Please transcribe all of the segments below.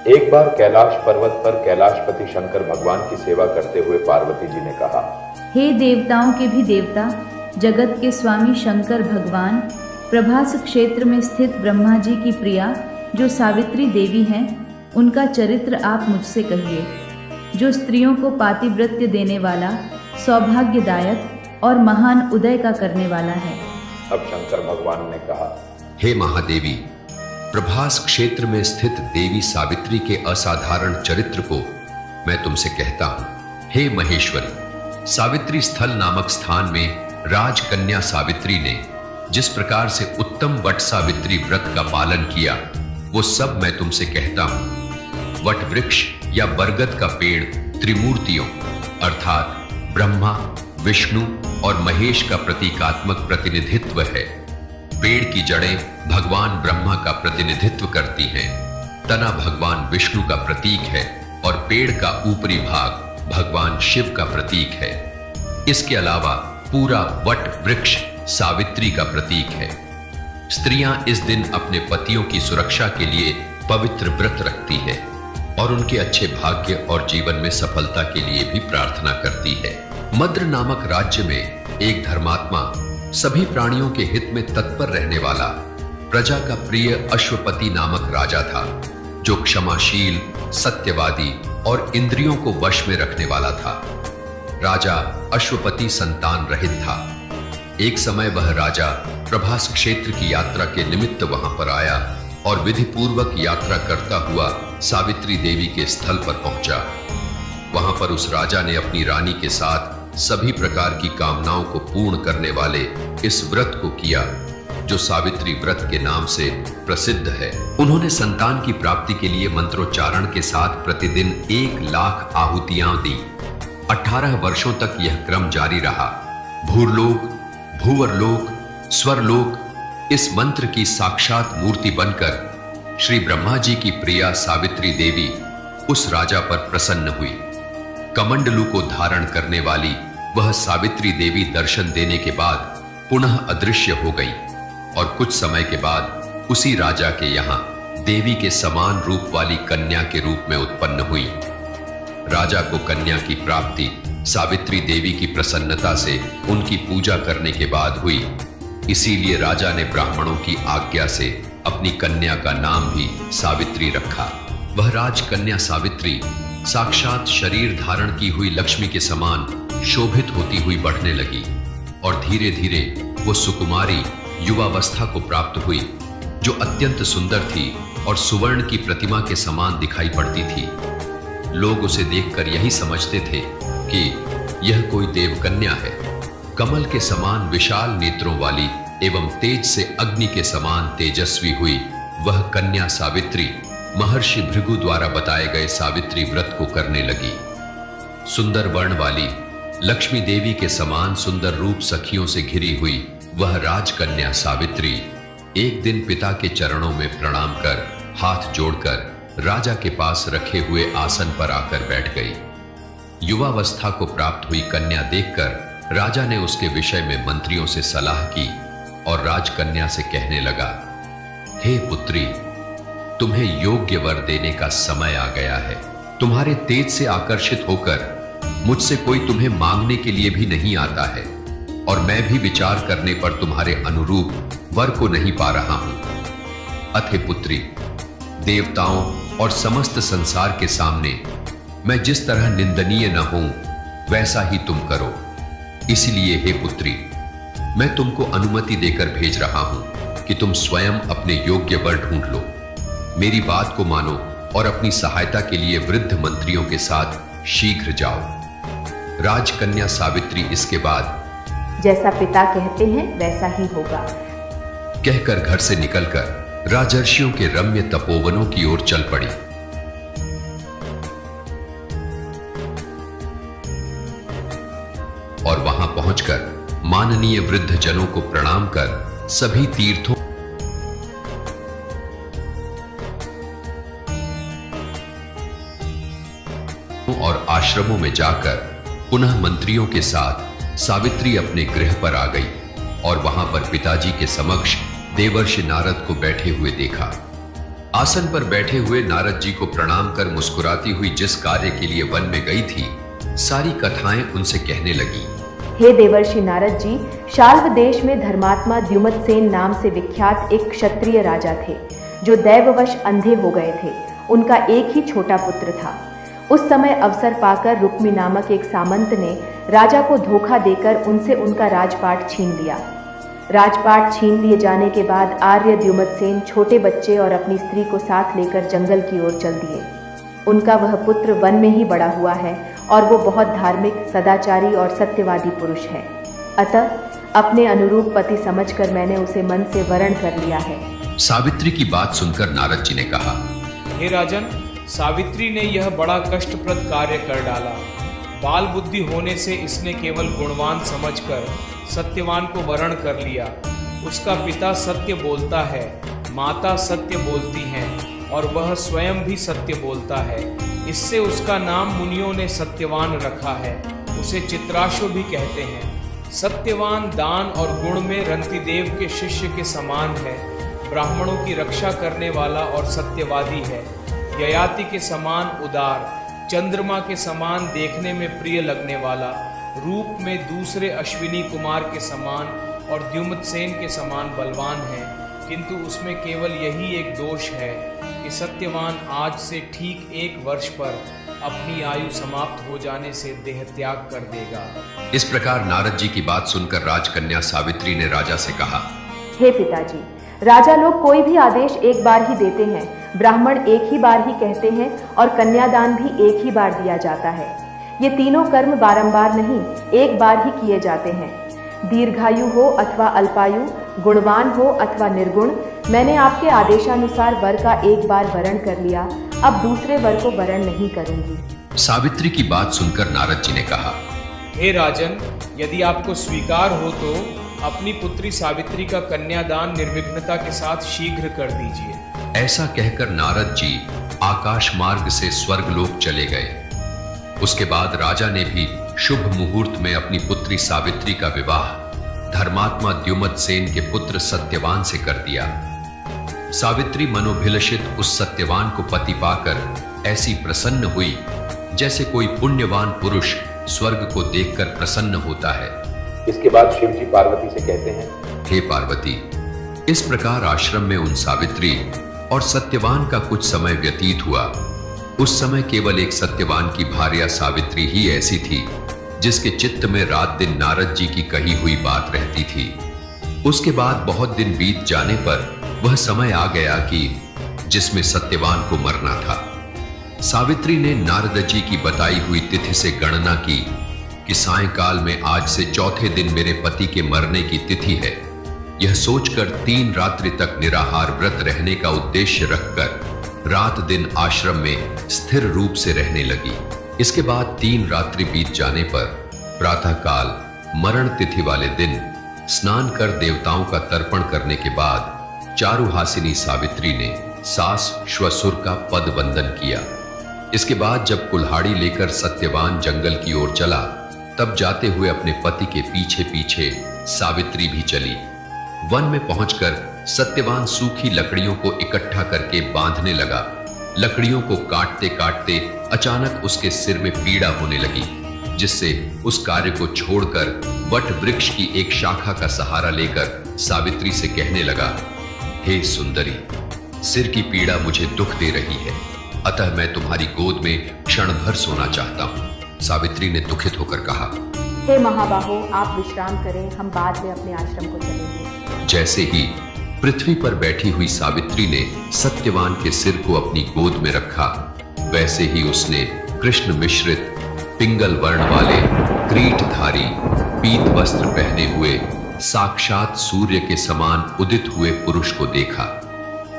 एक बार कैलाश पर्वत पर कैलाशपति शंकर भगवान की सेवा करते हुए पार्वती जी ने कहा, हे देवताओं के भी देवता, जगत के स्वामी शंकर भगवान, प्रभास क्षेत्र में स्थित ब्रह्मा जी की प्रिया जो सावित्री देवी हैं, उनका चरित्र आप मुझसे कहिए, जो स्त्रियों को पातिव्रत्य देने वाला, सौभाग्यदायक और महान उदय का करने वाला है। अब शंकर भगवान ने कहा, हे महादेवी, प्रभास क्षेत्र में स्थित देवी सावित्री के असाधारण चरित्र को मैं तुमसे कहता हूं। हे महेश्वरी, सावित्री स्थल नामक स्थान में राजकन्या सावित्री ने जिस प्रकार से उत्तम वट सावित्री व्रत का पालन किया, वो सब मैं तुमसे कहता हूं। वट वृक्ष या बरगद का पेड़ त्रिमूर्तियों अर्थात ब्रह्मा, विष्णु और महेश का प्रतीकात्मक प्रतिनिधित्व है। पेड़ की जड़ें भगवान ब्रह्मा का प्रतिनिधित्व करती हैं, तना भगवान विष्णु का प्रतीक है और पेड़ का ऊपरी भाग भगवान शिव का प्रतीक है। इसके अलावा पूरा वट वृक्ष सावित्री का प्रतीक है। स्त्रियां इस दिन अपने पतियों की सुरक्षा के लिए पवित्र व्रत रखती है और उनके अच्छे भाग्य और जीवन में सफलता के लिए भी प्रार्थना करती है। मद्र नामक राज्य में एक धर्मात्मा, सभी प्राणियों के हित में तत्पर रहने वाला, प्रजा का प्रिय अश्वपति नामक राजा था, जो क्षमाशील, सत्यवादी और इंद्रियों को वश में रखने वाला था। राजा अश्वपति संतान रहित था। एक समय वह राजा प्रभास क्षेत्र की यात्रा के निमित्त वहां पर आया और विधि पूर्वक यात्रा करता हुआ सावित्री देवी के स्थल पर पहुंचा। वहां पर उस राजा ने अपनी रानी के साथ सभी प्रकार की कामनाओं को पूर्ण करने वाले इस व्रत को किया, जो सावित्री व्रत के नाम से प्रसिद्ध है। उन्होंने संतान की प्राप्ति के लिए मंत्रोच्चारण के साथ प्रतिदिन 1,00,000 आहुतियां दी। 18 वर्षों तक यह क्रम जारी रहा। भूरलोक, भूवरलोक, स्वरलोक इस मंत्र की साक्षात मूर्ति बनकर श्री ब्रह्मा जी की प्रिया सावित्री देवी उस राजा पर प्रसन्न हुई। कमंडलू को धारण करने वाली वह सावित्री देवी दर्शन देने के बाद पुनः अदृश्य हो गई और कुछ समय के बाद उसी राजा के यहाँ देवी के समान रूप वाली कन्या के रूप में उत्पन्न हुई। राजा को कन्या की प्राप्ति सावित्री देवी की प्रसन्नता से उनकी पूजा करने के बाद हुई। इसीलिए राजा ने ब्राह्मणों की आज्ञा से अपनी कन्या का नाम भी सावित्री रखा। वह राजकन्या सावित्री साक्षात शरीर धारण की हुई लक्ष्मी के समान शोभित होती हुई बढ़ने लगी और धीरे धीरे वो सुकुमारी युवावस्था को प्राप्त हुई, जो अत्यंत सुंदर थी और सुवर्ण की प्रतिमा के समान दिखाई पड़ती थी। लोग उसे देखकर यही समझते थे कि यह कोई देवकन्या है। कमल के समान विशाल नेत्रों वाली एवं तेज से अग्नि के समान तेजस्वी हुई वह कन्या सावित्री महर्षि भृगु द्वारा बताए गए सावित्री व्रत को करने लगी। सुंदर वर्ण वाली लक्ष्मी देवी के समान सुंदर रूप सखियों से घिरी हुई वह राजकन्या सावित्री एक दिन पिता के चरणों में प्रणाम कर हाथ जोड़कर राजा के पास रखे हुए आसन पर आकर बैठ गई। युवावस्था को प्राप्त हुई कन्या देखकर राजा ने उसके विषय में मंत्रियों से सलाह की और राजकन्या से कहने लगा, हे पुत्री, तुम्हें योग्य वर देने का समय आ गया है। तुम्हारे तेज से आकर्षित होकर मुझसे कोई तुम्हें मांगने के लिए भी नहीं आता है और मैं भी विचार करने पर तुम्हारे अनुरूप वर को नहीं पा रहा हूं। अथे पुत्री, देवताओं और समस्त संसार के सामने मैं जिस तरह निंदनीय न हूं, वैसा ही तुम करो। इसलिए हे पुत्री, मैं तुमको अनुमति देकर भेज रहा हूं कि तुम स्वयं अपने योग्य वर ढूंढ लो। मेरी बात को मानो और अपनी सहायता के लिए वृद्ध मंत्रियों के साथ शीघ्र जाओ। राजकन्या सावित्री इसके बाद जैसा पिता कहते हैं वैसा ही होगा कहकर घर से निकलकर राजर्षियों के रम्य तपोवनों की ओर चल पड़ी। और वहां पहुंचकर माननीय वृद्ध जनों को प्रणाम कर सभी तीर्थों और आश्रमों में जाकर पुनः मंत्रियों के साथ सावित्री अपने गृह पर आ गई और वहां पर पिताजी के समक्ष देवर्षि नारद को बैठे हुए देखा। आसन पर बैठे हुए नारद जी को प्रणाम कर मुस्कुराती हुई जिस कार्य के लिए वन में गई थी, सारी कथाएं उनसे कहने लगी। हे देवर्षि नारद जी, शाल्व देश में धर्मात्मा द्युमत्सेन नाम से विख्यात एक क्षत्रिय राजा थे, जो दैववश अंधे हो गए थे। उनका एक ही छोटा पुत्र था। उस समय अवसर पाकर रुक्मी नामक एक सामंत ने राजा को धोखा देकर उनसे उनका राजपाट छीन लिया। राजपाट छीन लिए जाने के बाद आर्य द्युमत्सेन छोटे बच्चे और अपनी स्त्री को साथ लेकर जंगल की ओर चल दिए। उनका वह पुत्र वन में ही बड़ा हुआ है और वो बहुत धार्मिक, सदाचारी और सत्यवादी पुरुष है। अतः अपने अनुरूप पति समझकर मैंने उसे मन से वरण कर लिया है। सावित्री की बात सुनकर नारद जी ने कहा, हे राजन, सावित्री ने यह बड़ा कष्टप्रद कार्य कर डाला। बाल बुद्धि होने से इसने केवल गुणवान समझकर सत्यवान को वरण कर लिया। उसका पिता सत्य बोलता है, माता सत्य बोलती हैं और वह स्वयं भी सत्य बोलता है। इससे उसका नाम मुनियों ने सत्यवान रखा है। उसे चित्राशु भी कहते हैं। सत्यवान दान और गुण में रंतिदेव के शिष्य के समान है। ब्राह्मणों की रक्षा करने वाला और सत्यवादी है। ययाति के समान उदार, चंद्रमा के समान देखने में प्रिय लगने वाला, रूप में दूसरे अश्विनी कुमार के समान और द्युमत्सेन के समान बलवान है। किंतु उसमें केवल यही एक दोष है कि सत्यवान आज से ठीक 1 वर्ष पर अपनी आयु समाप्त हो जाने से देह त्याग कर देगा। इस प्रकार नारद जी की बात सुनकर राजकन्या सावित्री ने राजा से कहा, हे पिताजी, राजा लोग कोई भी आदेश एक बार ही देते हैं, ब्राह्मण एक ही बार ही कहते हैं और कन्यादान भी एक ही बार दिया जाता है। ये तीनों कर्म बारंबार नहीं, एक बार ही किए जाते हैं। दीर्घायु हो अथवा अल्पायु, गुणवान हो अथवा निर्गुण, मैंने आपके आदेशानुसार वर का एक बार वरण कर लिया, अब दूसरे वर को वरण नहीं करूंगी। सावित्री की बात सुनकर नारद जी ने कहा, हे राजन, यदि आपको स्वीकार हो तो अपनी पुत्री सावित्री का कन्यादान निर्विघ्नता के साथ शीघ्र कर दीजिए। ऐसा कहकर नारद जी आकाश मार्ग से स्वर्गलोक चले गए। उसके बाद राजा ने भी शुभ मुहूर्त में अपनी पुत्री सावित्री का विवाह धर्मात्मा द्युमत्सेन के पुत्र सत्यवान से कर दिया। सावित्री मनोभिलषित उस सत्यवान को पति पाकर ऐसी प्रसन्न हुई जैसे कोई पुण्यवान पुरुष स्वर्ग को देखकर प्रसन्न होता है। इसके बाद शिव जी पार्वती से कहते हैं, हे पार्वती, इस प्रकार आश्रम में उन सावित्री और सत्यवान का कुछ समय व्यतीत हुआ। उस समय केवल एक सत्यवान की भार्या सावित्री ही ऐसी थी जिसके चित्त में रात दिन नारद जी की कही हुई बात रहती थी। उसके बाद बहुत दिन बीत जाने पर वह समय आ गया कि जिसमें सत्यवान को मरना था। सावित्री ने नारद जी की बताई हुई तिथि से गणना की कि सायंकाल में आज से चौथे दिन मेरे पति के मरने की तिथि है। यह सोचकर 3 रात्रि तक निराहार व्रत रहने का उद्देश्य रखकर रात दिन आश्रम में स्थिर रूप से रहने लगी। इसके बाद 3 रात्रि बीत जाने पर प्रातःकाल मरण तिथि वाले दिन स्नान कर देवताओं का तर्पण करने के बाद चारुहासिनी सावित्री ने सास श्वसुर का पद वंदन किया। इसके बाद जब कुल्हाड़ी लेकर सत्यवान जंगल की ओर चला, तब जाते हुए अपने पति के पीछे पीछे सावित्री भी चली। वन में पहुंचकर सत्यवान सूखी लकड़ियों को इकट्ठा करके बांधने लगा। लकड़ियों को काटते काटते अचानक उसके सिर में पीड़ा होने लगी, जिससे उस कार्य को छोड़कर वट वृक्ष की एक शाखा का सहारा लेकर सावित्री से कहने लगा, हे सुंदरी, सिर की पीड़ा मुझे दुख दे रही है, अतः मैं तुम्हारी गोद में क्षण भर सोना चाहता हूँ। सावित्री ने दुखित होकर कहा, हे महाबाहो, आप विश्राम करें, हम बाद में अपने आश्रम को चलेंगे। जैसे ही पृथ्वी पर बैठी हुई सावित्री ने सत्यवान के सिर को अपनी गोद में रखा, वैसे ही उसने कृष्ण मिश्रित पिंगल वर्ण वाले क्रीटधारी पीत वस्त्र पहने हुए साक्षात सूर्य के समान उदित हुए पुरुष को देखा।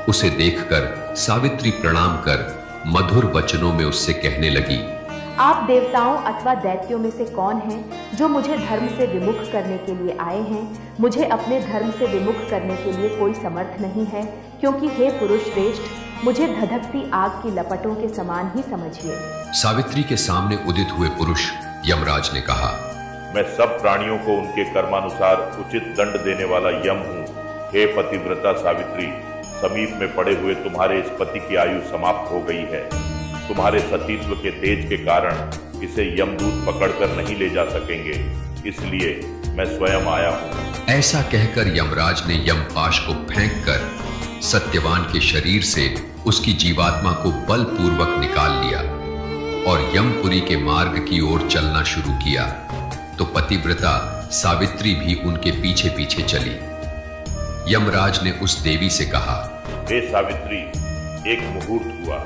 उसे देखकर सावित्री प्रणाम कर मधुर वचनों में उससे कहने लगी, आप देवताओं अथवा दैत्यों में से कौन हैं जो मुझे धर्म से विमुख करने के लिए आए हैं? मुझे अपने धर्म से विमुख करने के लिए कोई समर्थ नहीं है, क्योंकि हे पुरुष श्रेष्ठ, मुझे धधकती आग की लपटों के समान ही समझिए। सावित्री के सामने उदित हुए पुरुष यमराज ने कहा, मैं सब प्राणियों को उनके कर्मानुसार उचित दंड देने वाला यम हूँ। हे पतिव्रता सावित्री, समीप में पड़े हुए तुम्हारे इस पति की आयु समाप्त हो गई है। तुम्हारे सतीत्व के तेज के कारण इसे यमदूत पकड़कर नहीं ले जा सकेंगे, इसलिए मैं स्वयं आया हूं। ऐसा कहकर यमराज ने यमपाश को फेंककर सत्यवान के शरीर से उसकी जीवात्मा को बलपूर्वक निकाल लिया और यमपुरी के मार्ग की ओर चलना शुरू किया। तो पतिव्रता सावित्री भी उनके पीछे पीछे चली। यमराज ने उस देवी से कहा, हे सावित्री, एक मुहूर्त हुआ,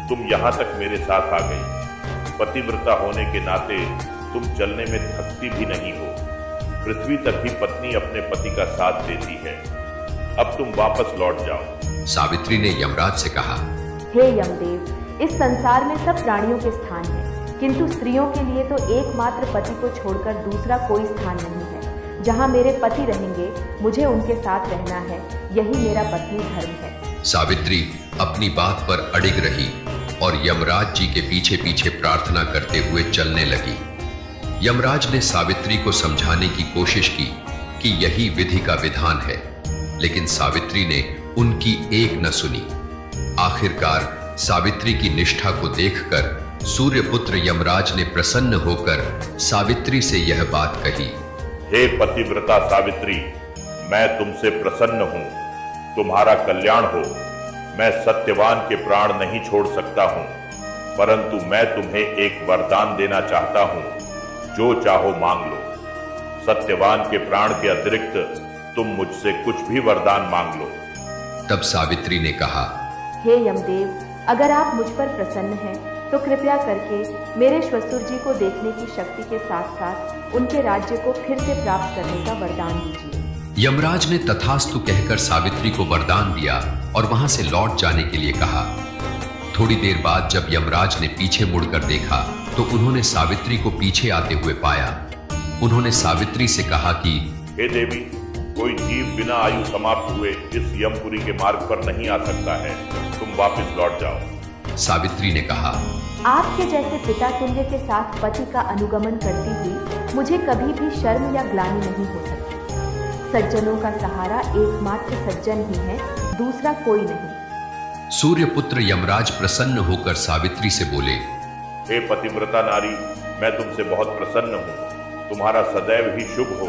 तुम यहां तक मेरे साथ आ गई। पतिव्रता होने के नाते तुम चलने में थकती भी नहीं हो। पृथ्वी तक भी पत्नी अपने पति का साथ देती है। अब तुम वापस लौट जाओ। सावित्री ने यमराज से कहा, हे यमदेव, इस संसार में सब प्राणियों के स्थान है, किंतु स्त्रियों के लिए तो एकमात्र पति को छोड़कर दूसरा कोई स्थान नहीं है। जहाँ मेरे पति रहेंगे, मुझे उनके साथ रहना है, यही मेरा पत्नी धर्म है। सावित्री अपनी बात पर अडिग रही और यमराज जी के पीछे पीछे प्रार्थना करते हुए चलने लगी। यमराज ने सावित्री को समझाने की कोशिश की कि यही विधि का विधान है, लेकिन सावित्री ने उनकी एक न सुनी। आखिरकार सावित्री की निष्ठा को देखकर सूर्यपुत्र यमराज ने प्रसन्न होकर सावित्री से यह बात कही, हे पतिव्रता सावित्री, मैं तुमसे प्रसन्न हूं। तुम्हारा कल्याण हो। मैं सत्यवान के प्राण नहीं छोड़ सकता हूं, परंतु मैं तुम्हें एक वरदान देना चाहता हूं। जो चाहो मांग लो। सत्यवान के प्राण के अतिरिक्त तुम मुझसे कुछ भी वरदान मांग लो। तब सावित्री ने कहा, हे यमदेव, अगर आप मुझ पर प्रसन्न हैं तो कृपया करके मेरे श्वशुर जी को देखने की शक्ति के साथ साथ उनके राज्य को फिर से प्राप्त करने का वरदान दीजिए। यमराज ने तथास्तु कहकर सावित्री को वरदान दिया और वहां से लौट जाने के लिए कहा। थोड़ी देर बाद जब यमराज ने पीछे मुड़कर देखा तो उन्होंने सावित्री को पीछे आते हुए पाया। उन्होंने सावित्री से कहा कि हे देवी, कोई जीव बिना आयु समाप्त हुए इस यमपुरी के मार्ग पर नहीं आ सकता है। तुम वापस लौट जाओ। सावित्री ने कहा, आपके जैसे पिता तुल्य के साथ पति का अनुगमन करती हुई मुझे कभी भी शर्म या ग्लानि नहीं हो सकती। सज्जनों का सहारा एकमात्र सज्जन ही है, दूसरा कोई नहीं। सूर्यपुत्र यमराज प्रसन्न होकर सावित्री से बोले, हे पतिव्रता नारी, मैं तुमसे बहुत प्रसन्न हूँ। तुम्हारा सदैव ही शुभ हो,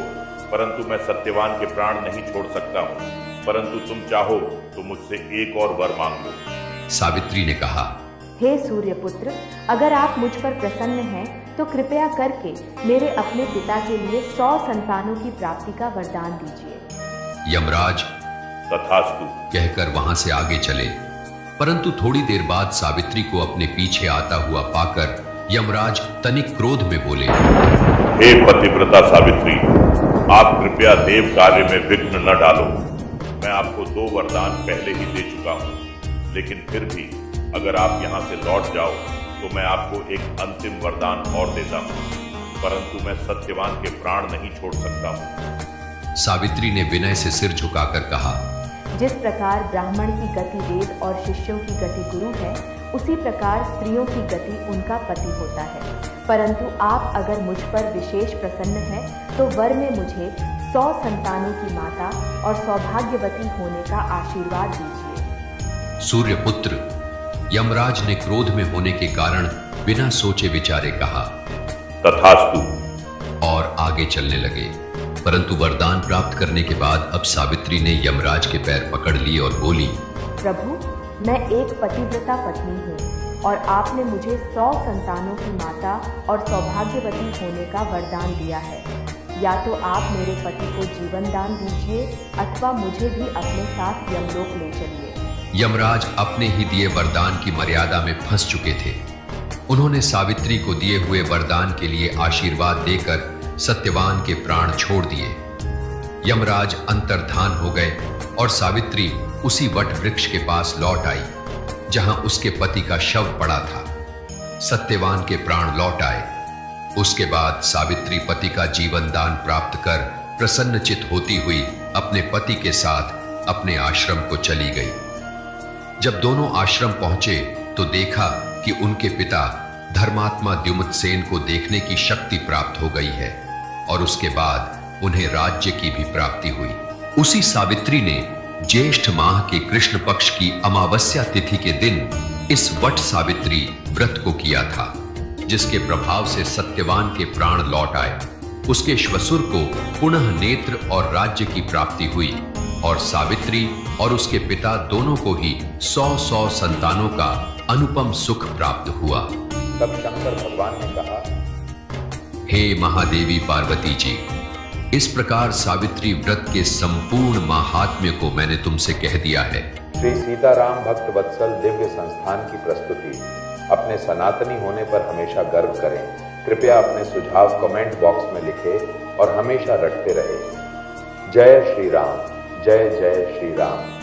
परंतु मैं सत्यवान के प्राण नहीं छोड़ सकता हूँ। परंतु तुम चाहो तो मुझसे एक और वर मांग लो। सावित्री ने कहा, हे सूर्यपुत्र, अगर आप मुझ पर प्रसन्न हैं तो कृपया करके मेरे अपने पिता के लिए 100 संतानों की प्राप्ति का वरदान दीजिए। यमराज तथास्तु कहकर वहां से आगे चले, परंतु थोड़ी देर बाद सावित्री को अपने पीछे आता हुआ पाकर यमराज तनिक क्रोध में बोले, हे पतिव्रता सावित्री, आप कृपया देव कार्य में विघ्न न डालो। मैं आपको 2 वरदान पहले ही दे चुका हूँ, लेकिन फिर भी अगर आप यहाँ से लौट जाओ तो मैं आपको एक अंतिम वरदान और देता हूँ, परंतु मैं सत्यवान के प्राण नहीं छोड़ सकता हूँ। सावित्री ने विनय से सिर झुकाकर कहा, जिस प्रकार ब्राह्मण की गति वेद और शिष्यों की गति गुरु है, उसी प्रकार स्त्रियों की गति उनका पति होता है। परंतु आप अगर मुझ पर विशेष प्रसन्न हैं तो वर में मुझे 100 संतानों की माता और सौभाग्यवती होने का आशीर्वाद दीजिए। सूर्यपुत्र यमराज ने क्रोध में होने के कारण बिना सोचे विचारे कहा, तथास्तु, और आगे चलने लगे। परंतु वरदान प्राप्त करने के बाद अब सावित्री ने यमराज के पैर पकड़ लिए और बोली, प्रभु, मैं एक पतिव्रता पत्नी हूँ और आपने मुझे 100 संतानों की माता और सौभाग्यवती होने का वरदान दिया है। या तो आप मेरे पति को जीवन दान दीजिए अथवा मुझे भी अपने साथ यमलोक ले चलिए। यमराज अपने ही दिए वरदान की मर्यादा में फंस चुके थे। उन्होंने सावित्री को दिए हुए वरदान के लिए आशीर्वाद देकर सत्यवान के प्राण छोड़ दिए। यमराज अंतर्धान हो गए और सावित्री उसी वट वृक्ष के पास लौट आई जहां उसके पति का शव पड़ा था। सत्यवान के प्राण लौट आए। उसके बाद सावित्री पति का जीवन दान प्राप्त कर प्रसन्नचित होती हुई अपने पति के साथ अपने आश्रम को चली गई। जब दोनों आश्रम पहुंचे तो देखा कि उनके पिता धर्मात्मा द्युमत्सेन को देखने की शक्ति प्राप्त हो गई है और उसके बाद उन्हें राज्य की भी प्राप्ति हुई। उसी सावित्री ने ज्येष्ठ माह के कृष्ण पक्ष की अमावस्या तिथि के दिन इस वट सावित्री व्रत को किया था, जिसके प्रभाव से सत्यवान के प्राण लौट आए। उसके श्वसुर को पुनः नेत्र और राज्य की प्राप्ति हुई और सावित्री और उसके पिता दोनों को ही 100 संतानों का अनुपम सुख प्राप्त हुआ। तब शंकर भगवान ने कहा, हे महादेवी पार्वती जी, इस प्रकार सावित्री व्रत के संपूर्ण महात्म्य को मैंने तुमसे कह दिया है। श्री सीताराम भक्त वत्सल दिव्य संस्थान की प्रस्तुति अपने सनातनी होने पर हमेशा गर्व करें। कृपया अपने सुझाव कमेंट बॉक्स में लिखें और हमेशा रटते रहें। जय श्री राम, जय जय श्री राम।